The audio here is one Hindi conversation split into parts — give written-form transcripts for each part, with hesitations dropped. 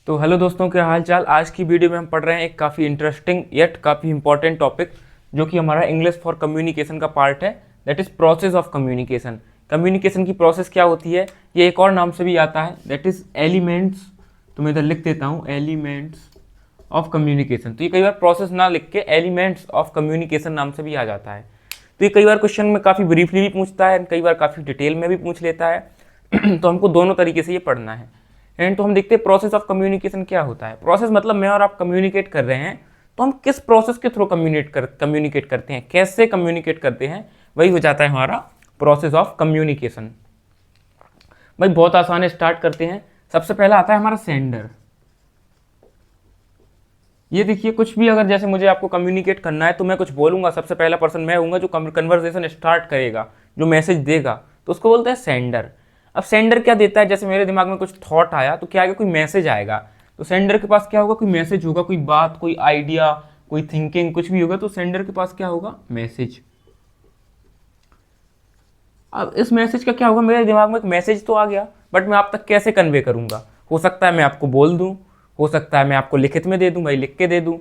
तो हेलो दोस्तों, क्या हाल चाल। आज की वीडियो में हम पढ़ रहे हैं एक काफ़ी इंटरेस्टिंग येट काफ़ी इंपॉर्टेंट टॉपिक, जो कि हमारा इंग्लिश फॉर कम्युनिकेशन का पार्ट है। That is process of communication. Communication की प्रोसेस क्या होती है, ये एक और नाम से भी आता है, दैट इज़ एलिमेंट्स। तो मैं इधर लिख देता हूँ एलिमेंट्स ऑफ कम्युनिकेशन। तो ये कई बार प्रोसेस ना लिख के एलिमेंट्स ऑफ कम्युनिकेशन नाम से भी आ जाता है। तो ये कई बार क्वेश्चन में काफ़ी ब्रीफली भी पूछता है, कई बार काफ़ी डिटेल में भी पूछ लेता है। तो हमको दोनों तरीके से ये पढ़ना है। एंड तो हम देखते हैं प्रोसेस ऑफ कम्युनिकेशन क्या होता है। प्रोसेस मतलब मैं और आप कम्युनिकेट कर रहे हैं, तो हम किस प्रोसेस के थ्रू कम्युनिकेट करते हैं, कैसे कम्युनिकेट करते हैं, वही हो जाता है हमारा प्रोसेस ऑफ कम्युनिकेशन। भाई बहुत आसान है, स्टार्ट करते हैं। सबसे पहला आता है हमारा सेंडर। ये देखिए, कुछ भी अगर जैसे मुझे आपको कम्युनिकेट करना है तो मैं कुछ बोलूंगा, सबसे पहला पर्सन मैं हूँगा जो कन्वर्सेशन स्टार्ट करेगा, जो मैसेज देगा, तो उसको बोलते हैं सेंडर। अब सेंडर क्या देता है, जैसे मेरे दिमाग में कुछ थॉट आया तो क्या आएगा, कोई मैसेज आएगा, तो सेंडर के पास क्या होगा, कोई मैसेज होगा, कोई बात, कोई आइडिया, कोई थिंकिंग, कुछ भी होगा, तो सेंडर के पास क्या होगा, मैसेज। अब इस मैसेज का क्या होगा, मेरे दिमाग में एक मैसेज तो आ गया, बट मैं आप तक कैसे कन्वे करूंगा। हो सकता है मैं आपको बोल दूं, हो सकता है मैं आपको लिखित में दे दूं, भाई लिख के दे दूं,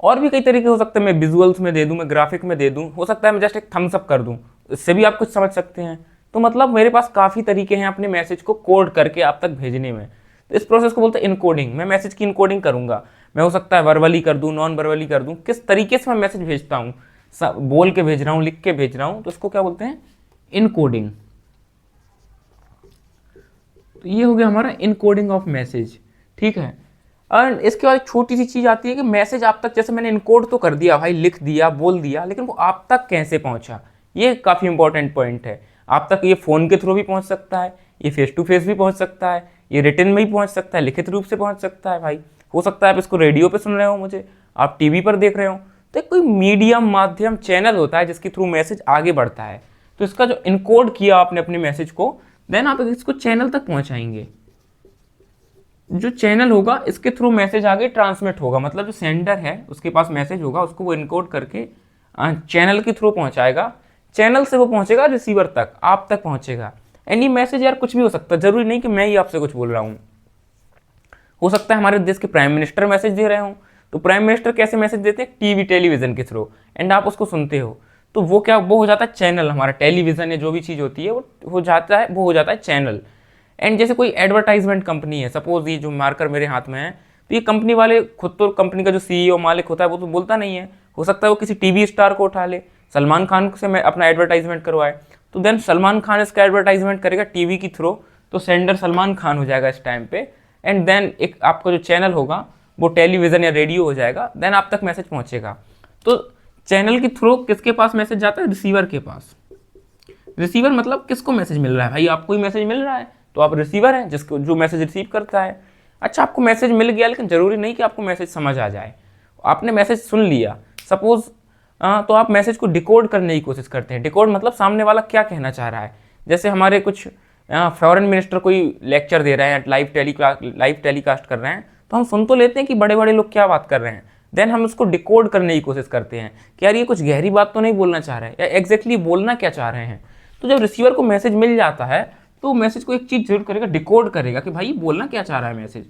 और भी कई तरीके हो सकते हैं, मैं विजुअल्स में दे दूं, मैं ग्राफिक में दे दूं, हो सकता है मैं जस्ट एक थम्स अप कर दूं, इससे भी आप कुछ समझ सकते हैं। तो मतलब मेरे पास काफ़ी तरीके हैं अपने मैसेज को कोड करके आप तक भेजने में। तो इस प्रोसेस को बोलते हैं इनकोडिंग। मैं मैसेज की इनकोडिंग करूंगा, मैं हो सकता है वर्बली कर दूं, नॉन वर्बली कर दूं, किस तरीके से मैं मैसेज भेजता हूँ, बोल के भेज रहा हूँ, लिख के भेज रहा हूँ, तो इसको क्या बोलते हैं, इनकोडिंग। तो ये हो गया हमारा इनकोडिंग ऑफ मैसेज। ठीक है। और इसके बाद एक छोटी सी चीज़ आती है कि मैसेज आप तक, जैसे मैंने इनकोड तो कर दिया भाई, लिख दिया, बोल दिया, लेकिन वो आप तक कैसे पहुंचा, ये काफ़ी इंपॉर्टेंट पॉइंट है। आप तक ये फ़ोन के थ्रू भी पहुंच सकता है, ये फेस टू फेस भी पहुंच सकता है, ये रिटन में भी पहुंच सकता है, लिखित रूप से पहुंच सकता है भाई। हो सकता है आप इसको रेडियो पे सुन रहे हो, मुझे आप टीवी पर देख रहे हो, तो कोई मीडियम, माध्यम, चैनल होता है जिसके थ्रू मैसेज आगे बढ़ता है। तो इसका जो इनकोड किया आपने अपने मैसेज को, देन आप इसको चैनल तक पहुंचाएंगे। जो चैनल होगा इसके थ्रू मैसेज आगे ट्रांसमिट होगा, मतलब जो सेंडर है उसके पास मैसेज होगा, उसको वो इनकोड करके चैनल के थ्रू पहुंचाएगा। चैनल से वो पहुंचेगा रिसीवर तक, आप तक पहुंचेगा। एनी मैसेज यार कुछ भी हो सकता है, जरूरी नहीं कि मैं ही आपसे कुछ बोल रहा हूँ। हो सकता है हमारे देश के प्राइम मिनिस्टर मैसेज दे रहे हो, तो प्राइम मिनिस्टर कैसे मैसेज देते हैं, टीवी टेलीविजन के थ्रू, एंड आप उसको सुनते हो, तो वो क्या, वो हो जाता है चैनल। हमारा टेलीविजन या जो भी चीज़ होती है वो हो जाता है, वो हो जाता है चैनल। एंड जैसे कोई एडवर्टाइजमेंट कंपनी है, सपोज ये जो मार्कर मेरे हाथ में है, तो ये कंपनी वाले खुद, तो कंपनी का जो सीईओ मालिक होता है वो तो बोलता नहीं है, हो सकता है वो किसी टीवी स्टार को उठा ले, सलमान खान से मैं अपना एडवर्टाइजमेंट करवाए, तो देन सलमान खान इसका एडवर्टाइजमेंट करेगा टीवी की थ्रू, तो सेंडर सलमान खान हो जाएगा इस टाइम पे। एंड देन एक आपका जो चैनल होगा वो टेलीविजन या रेडियो हो जाएगा, देन आप तक मैसेज पहुंचेगा। तो चैनल के थ्रू किसके पास मैसेज जाता है, रिसीवर के पास। रिसीवर मतलब किसको मैसेज मिल रहा है, भाई आपको ही मैसेज मिल रहा है, तो आप रिसीवर हैं, जिसको जो मैसेज रिसीव करता है। अच्छा, आपको मैसेज मिल गया, लेकिन जरूरी नहीं कि आपको मैसेज समझ आ जाए। आपने मैसेज सुन लिया सपोज, तो आप मैसेज को डिकोड करने की कोशिश करते हैं। डिकोड मतलब सामने वाला क्या कहना चाह रहा है। जैसे हमारे कुछ फॉरेन मिनिस्टर कोई लेक्चर दे रहे हैं, लाइव टेलीकास्ट कर रहे हैं, तो हम सुन तो लेते हैं कि बड़े बड़े लोग क्या बात कर रहे हैं, देन हम उसको डिकोड करने की कोशिश करते हैं कि यार ये कुछ गहरी बात तो नहीं बोलना चाह रहे हैं, या एग्जैक्टली बोलना क्या चाह रहे हैं। तो जब रिसीवर को मैसेज मिल जाता है, तो मैसेज को एक चीज़ जरूर करेगा, डिकोड करेगा कि भाई बोलना क्या चाह रहा है मैसेज।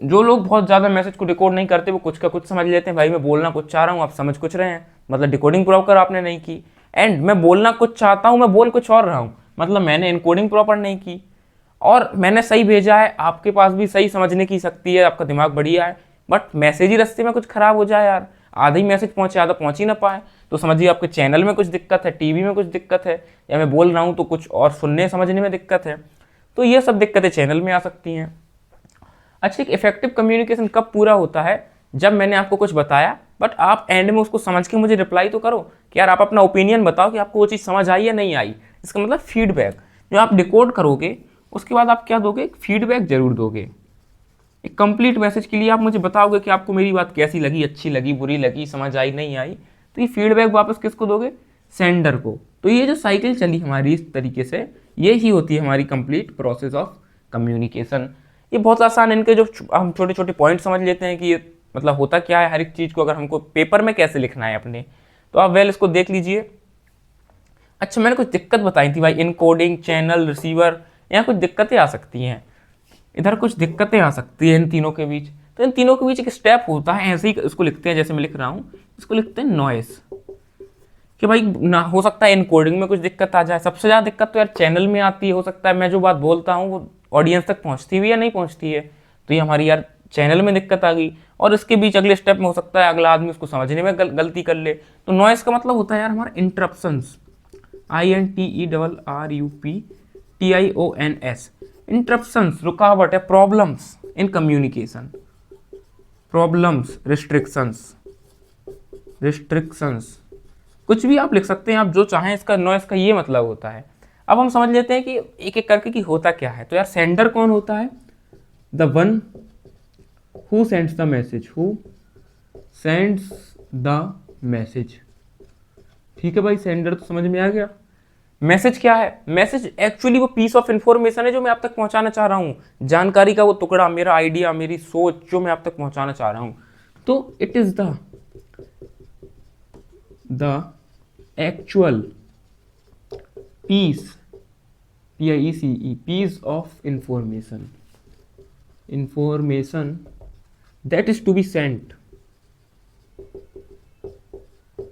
जो लोग बहुत ज़्यादा मैसेज को डिकोड नहीं करते, वो कुछ का कुछ समझ लेते हैं, भाई मैं बोलना कुछ चाह रहा हूँ, आप समझ कुछ रहे हैं, मतलब डिकोडिंग प्रॉपर आपने नहीं की। एंड मैं बोलना कुछ चाहता हूँ, मैं बोल कुछ और रहा हूँ, मतलब मैंने इनकोडिंग प्रॉपर नहीं की, और मैंने सही भेजा है, आपके पास भी सही समझने की शक्ति है, आपका दिमाग बढ़िया है, बट मैसेज ही रास्ते में कुछ खराब हो जाए यार, आधा ही मैसेज पहुंचे, आधा पहुंच ही ना पाए, तो समझिए आपके चैनल में कुछ दिक्कत है, टीवी में कुछ दिक्कत है, या मैं बोल रहा हूँ तो कुछ और सुनने समझने में दिक्कत है। तो ये सब दिक्कतें चैनल में आ सकती हैं। अच्छा, एक इफेक्टिव कम्युनिकेशन कब पूरा होता है, जब मैंने आपको कुछ बताया, बट आप एंड में उसको समझ के मुझे रिप्लाई तो करो कि यार आप अपना ओपिनियन बताओ कि आपको वो चीज़ समझ आई या नहीं आई। इसका मतलब फीडबैक। जो आप डिकोड करोगे उसके बाद आप क्या दोगे, फीडबैक जरूर दोगे। एक कंप्लीट मैसेज के लिए आप मुझे बताओगे कि आपको मेरी बात कैसी लगी, अच्छी लगी, बुरी लगी, समझ आई, नहीं आई, तो ये फीडबैक वापस किसको दोगे, सेंडर को। तो ये जो साइकिल चली हमारी इस तरीके से, ये ही होती है हमारी कंप्लीट प्रोसेस ऑफ कम्युनिकेशन। ये बहुत आसान है, इनके जो हम छोटे छोटे पॉइंट समझ लेते हैं कि ये मतलब होता क्या है, हर एक चीज़ को अगर हमको पेपर में कैसे लिखना है अपने, तो आप वेल इसको देख लीजिए। अच्छा, मैंने कुछ दिक्कत बताई थी भाई, इनकोडिंग, चैनल, रिसीवर, यहाँ कुछ दिक्कतें आ सकती हैं। इधर कुछ दिक्कतें आ सकती है इन तीनों के बीच। तो इन तीनों के बीच एक स्टेप होता है, ऐसे ही इसको लिखते हैं जैसे मैं लिख रहा हूँ, इसको लिखते हैं नॉइस। कि भाई ना हो सकता है इनकोडिंग में कुछ दिक्कत आ जाए। सबसे ज़्यादा दिक्कत तो यार चैनल में आती है, हो सकता है मैं जो बात बोलता हूँ वो ऑडियंस तक पहुँचती भी या नहीं पहुँचती है, तो ये हमारी यार चैनल में दिक्कत आ गई। और इसके बीच अगले स्टेप में हो सकता है अगला आदमी उसको समझने में गलती कर ले। तो नॉइस का मतलब होता है यार हमारा इंटरप्शंस, INTERRUPTIONS, इंटरप्शंस रुकावट है, problems in communication, problems, restrictions, restrictions, कुछ भी आप लिख सकते हैं, आप जो चाहें। इसका नॉइस का ये मतलब होता है। अब हम समझ लेते हैं कि एक एक करके कि होता क्या है। तो यार सेंडर कौन होता है? The one who sends the message, who sends the message. ठीक है भाई, सेंडर तो समझ में आ गया। मैसेज क्या है? मैसेज एक्चुअली वो पीस ऑफ इंफॉर्मेशन है जो मैं आप तक पहुंचाना चाह रहा हूं, जानकारी का वो टुकड़ा, मेरा आइडिया, मेरी सोच जो मैं आप तक पहुंचाना चाह रहा हूं। तो it is the actual piece, PIECE, piece of information, information that is to be sent,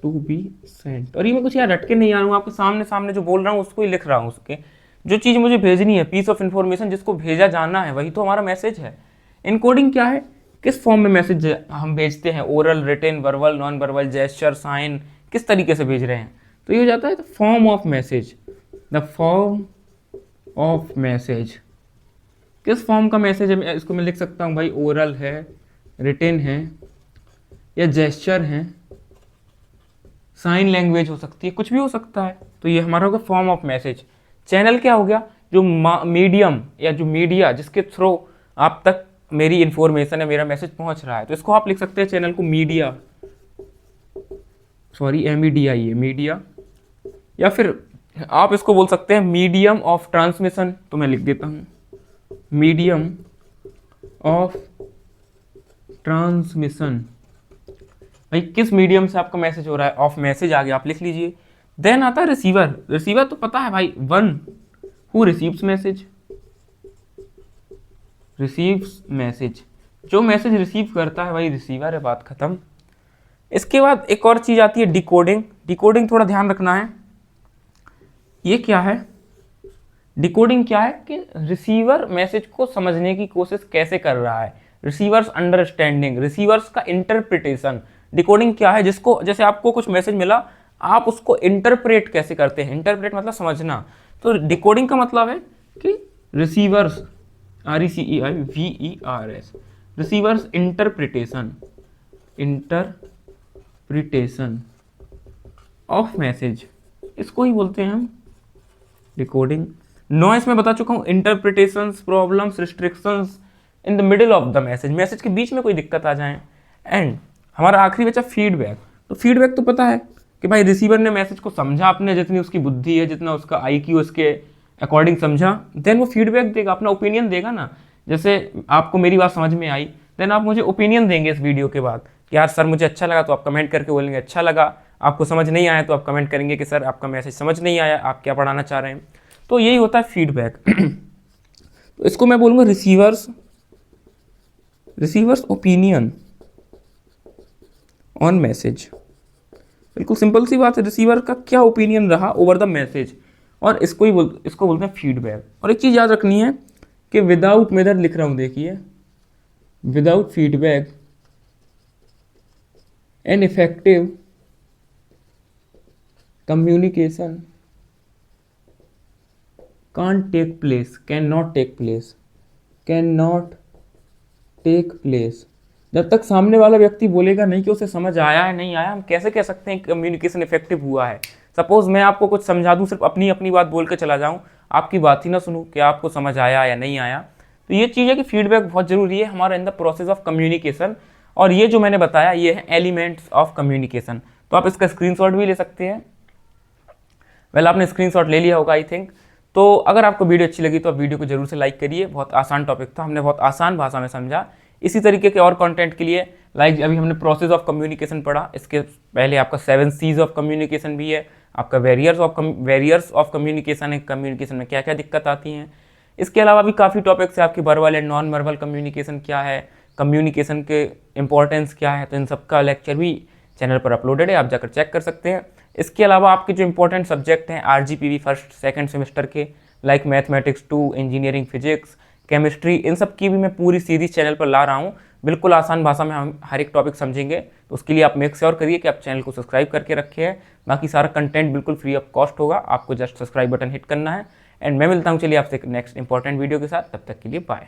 to be sent। और ये मैं कुछ यार रट के नहीं आ रहा हूँ, आपके सामने सामने जो बोल रहा हूँ उसको ही लिख रहा हूँ। उसके जो चीज़ मुझे भेजनी है, पीस ऑफ इन्फॉर्मेशन जिसको भेजा जाना है, वही तो हमारा मैसेज है। इनकोडिंग क्या है? किस फॉर्म में मैसेज हम भेजते हैं, oral, written, verbal, non verbal, gesture, sign, किस तरीके से भेज रहे हैं। तो ये हो जाता है the form of message, the form of message. किस फॉर्म का मैसेज है इसको मैं लिख सकता हूँ भाई, ओरल है, रिटन है, या जेस्चर है, साइन लैंग्वेज हो सकती है, कुछ भी हो सकता है। तो ये हमारा होगा फॉर्म ऑफ मैसेज। चैनल क्या हो गया? जो मीडियम या जो मीडिया जिसके थ्रू आप तक मेरी इंफॉर्मेशन है, मेरा मैसेज पहुंच रहा है। तो इसको आप लिख सकते हैं चैनल को मीडिया, सॉरी MEDIA, ये मीडिया, या फिर आप इसको बोल सकते हैं मीडियम ऑफ ट्रांसमिशन। तो मैं लिख देता हूँ मीडियम ऑफ ट्रांसमिशन। भाई किस मीडियम से आपका मैसेज हो रहा है, ऑफ मैसेज आ गया, आप लिख लीजिए। देन आता है रिसीवर। रिसीवर तो पता है भाई, one who receives message, receives message, जो मैसेज रिसीव करता है भाई रिसीवर है, बात खत्म। इसके बाद एक और चीज आती है डिकोडिंग। डिकोडिंग थोड़ा ध्यान रखना है, ये क्या है? डिकोडिंग क्या है कि रिसीवर मैसेज को समझने की कोशिश कैसे कर रहा है, रिसीवर्स अंडरस्टैंडिंग, रिसीवर्स का इंटरप्रिटेशन। डिकोडिंग क्या है? जिसको, जैसे आपको कुछ मैसेज मिला, आप उसको इंटरप्रेट कैसे करते हैं। इंटरप्रेट मतलब समझना। तो डिकोडिंग का मतलब है कि receivers, RECEIVERS, receivers interpretation, interpretation of message, इसको ही बोलते हैं हम डिकोडिंग। नॉइस में बता चुका हूँ, interpretations, problems, restrictions in the middle of the message, message के बीच में कोई दिक्कत आ जाए। एंड हमारा आखिरी बचा फीडबैक। तो फीडबैक तो पता है कि भाई रिसीवर ने मैसेज को समझा, आपने जितनी उसकी बुद्धि है, जितना उसका IQ उसके अकॉर्डिंग समझा, देन वो फीडबैक देगा, अपना ओपिनियन देगा ना। जैसे आपको मेरी बात समझ में आई, देन आप मुझे ओपिनियन देंगे इस वीडियो के बाद कि यार सर मुझे अच्छा लगा, तो आप कमेंट करके बोलेंगे अच्छा लगा। आपको समझ नहीं आया तो आप कमेंट करेंगे कि सर आपका मैसेज समझ नहीं आया, आप क्या पढ़ाना चाह रहे हैं। तो यही होता है फीडबैक। तो इसको मैं बोलूँगा रिसीवर्स ओपिनियन ऑन मैसेज। बिल्कुल सिंपल सी बात है, रिसीवर का क्या ओपिनियन रहा ओवर द मैसेज, और इसको बोलते हैं फीडबैक। और एक चीज़ याद रखनी है कि विदाउट, मैं इधर लिख रहा हूँ देखिए, without feedback an effective communication can't take place, cannot take place, cannot take place। जब तक सामने वाला व्यक्ति बोलेगा नहीं कि उसे समझ आया है नहीं आया, हम कैसे कह सकते हैं कम्युनिकेशन इफेक्टिव हुआ है। सपोज मैं आपको कुछ समझा दूं, सिर्फ अपनी अपनी बात बोल के चला जाऊं, आपकी बात ही ना सुनूं कि आपको समझ आया या नहीं आया। तो ये चीज़ है कि फीडबैक बहुत जरूरी है हमारे in the process of communication. और ये जो मैंने बताया ये है एलिमेंट्स ऑफ कम्युनिकेशन। तो आप इसका स्क्रीनशॉट भी ले सकते हैं। वेल आपने स्क्रीनशॉट ले लिया होगा आई थिंक। तो अगर आपको वीडियो अच्छी लगी तो आप वीडियो को जरूर से लाइक करिए। बहुत आसान टॉपिक था, हमने बहुत आसान भाषा में समझा। इसी तरीके के और कंटेंट के लिए अभी हमने प्रोसेस ऑफ कम्युनिकेशन पढ़ा, इसके पहले आपका 7 C's ऑफ कम्युनिकेशन भी है, आपका वेरियर्स ऑफ कम्युनिकेशन है, कम्युनिकेशन में क्या क्या दिक्कत आती हैं। इसके अलावा भी काफ़ी टॉपिक्स है आपके verbal and non verbal communication क्या है, कम्युनिकेशन के इंपॉर्टेंस क्या है, तो इन सब का लेक्चर भी चैनल पर अपलोडेड है, आप जाकर चेक कर सकते हैं। इसके अलावा आपके जो इंपॉर्टेंट सब्जेक्ट हैं RGPV फर्स्ट सेकंड सेमेस्टर के, like mathematics 2, engineering, physics, chemistry, इन सब की भी मैं पूरी सीरीज चैनल पर ला रहा हूँ। बिल्कुल आसान भाषा में हम हर एक टॉपिक समझेंगे, तो उसके लिए आप मेक श्योर करिए कि आप चैनल को सब्सक्राइब करके रखे हैं। बाकी सारा कंटेंट बिल्कुल फ्री ऑफ कॉस्ट होगा, आपको जस्ट सब्सक्राइब बटन हिट करना है। एंड मैं मिलता हूँ चलिए आपसे नेक्स्ट इंपॉर्टेंट वीडियो के साथ, तब तक के लिए बाय।